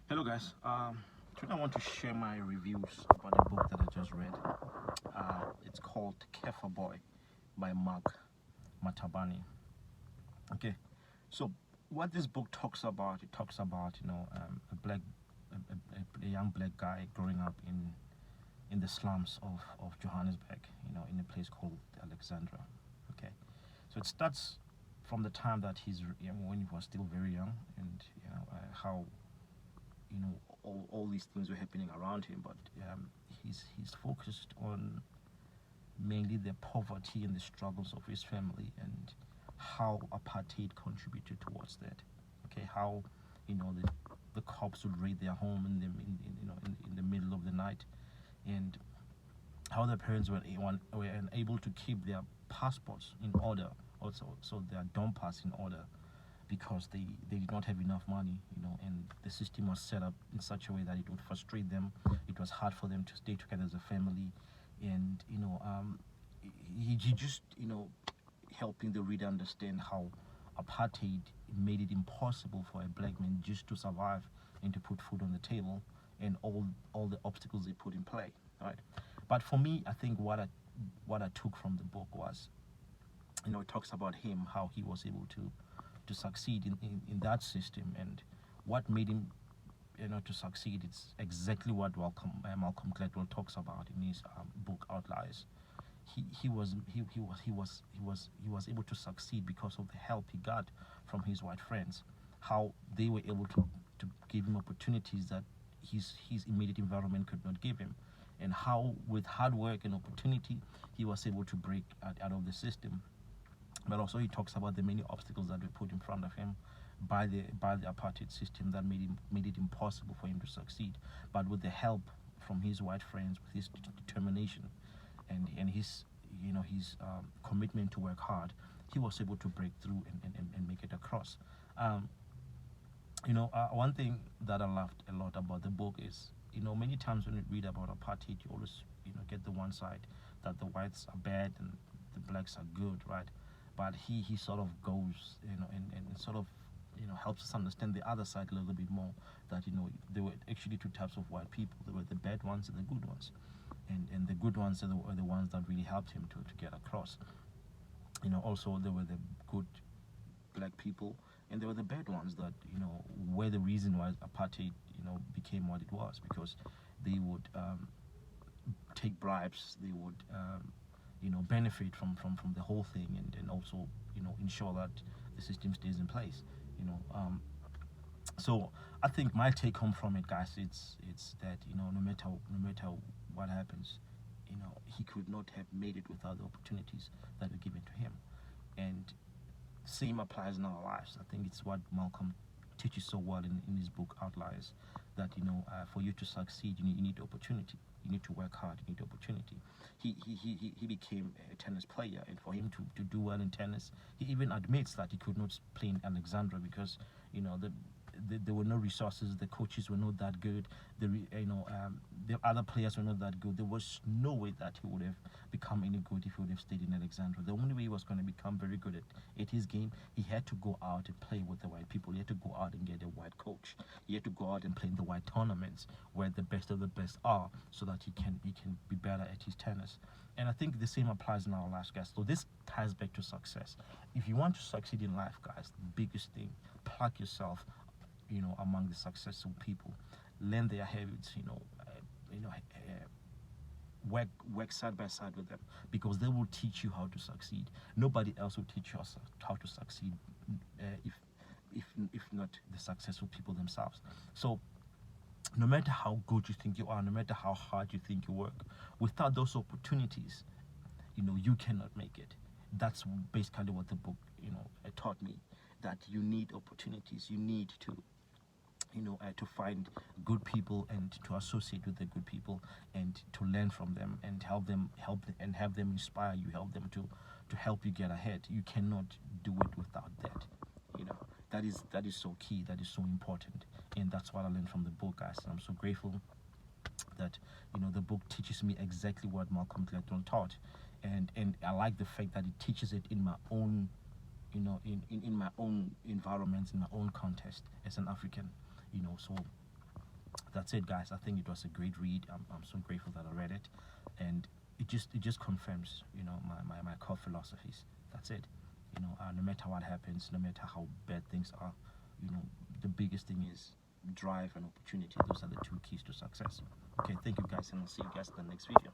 Hello, guys. Today I want to share my reviews about a book that I just read. It's called Kaffir Boy by Mark Mathabane. Okay, so what this book talks about, it talks about a young black guy growing up in the slums of Johannesburg, in a place called Alexandra. Okay, so it starts from the time that when he was still very young, and how all these things were happening around him, but he's focused on mainly the poverty and the struggles of his family and how apartheid contributed towards that. Okay, how the cops would raid their home in the middle of the night, and how the parents were unable to keep their passports in order, also so their dom pass in order, because they did not have enough money, and the system was set up in such a way that it would frustrate them. It was hard for them to stay together as a family, and he just helping the reader understand how apartheid made it impossible for a black man just to survive and to put food on the table, and all the obstacles they put in play, right? But for me, I think what I took from the book was, it talks about him, how he was able to succeed in that system, and what made him to succeed. It's exactly what Malcolm Gladwell talks about in his book Outliers. He was able to succeed because of the help he got from his white friends, how they were able to give him opportunities that his immediate environment could not give him, and how with hard work and opportunity he was able to break out of the system. But also he talks about the many obstacles that were put in front of him by the apartheid system that made it impossible for him to succeed. But with the help from his white friends, with his determination and his commitment to work hard, he was able to break through and make it across. One thing that I loved a lot about the book is, many times when you read about apartheid, you always get the one side that the whites are bad and the blacks are good, right? But he sort of goes, and sort of helps us understand the other side a little bit more. That there were actually two types of white people. There were the bad ones and the good ones, and the good ones are the ones that really helped him to get across. Also there were the good black people, and there were the bad ones that were the reason why apartheid became what it was, because they would take bribes, they would benefit from the whole thing, and also ensure that the system stays in place. you know um, so I think my take home from it, guys, it's that no matter what happens, he could not have made it without the opportunities that were given to him. And same applies in our lives. I think it's what Malcolm teaches so well in his book Outliers, that for you to succeed, you need opportunity. You need to work hard. You need opportunity. He became a tennis player, and for him to do well in tennis, he even admits that he could not play in Alexandra because there were no resources. The coaches were not that good. The other players were not that good. There was no way that he would have become any good if he would have stayed in Alexandra. The only way he was going to become very good at his game, he had to go out and play with the white people. He had to go out and get a white coach. He had to go out and play in the white tournaments where the best of the best are, so that he can be better at his tennis. And I think the same applies in our lives, guys. So this ties back to success. If you want to succeed in life, guys, the biggest thing, plug yourself among the successful people. Learn their habits, work side by side with them, because they will teach you how to succeed. Nobody else will teach us how to succeed, if not the successful people themselves. So no matter how good you think you are, no matter how hard you think you work, without those opportunities, you cannot make it. That's basically what the book taught me, that you need opportunities. You need to find good people and to associate with the good people and to learn from them and help and have them inspire you, help them to help you get ahead. You cannot do it without that. That is so key, that is so important, and that's what I learned from the book, guys. And I'm so grateful that the book teaches me exactly what Malcolm Gladwell taught, and I like the fact that it teaches it in my own in my own environment, in my own context as an African. So That's it, guys. I think it was a great read. I'm so grateful that I read it, and it just confirms, my core philosophies. That's it. No matter what happens, no matter how bad things are, the biggest thing is drive and opportunity. Those are the two keys to success. Okay, thank you guys, and I'll see you guys in the next video.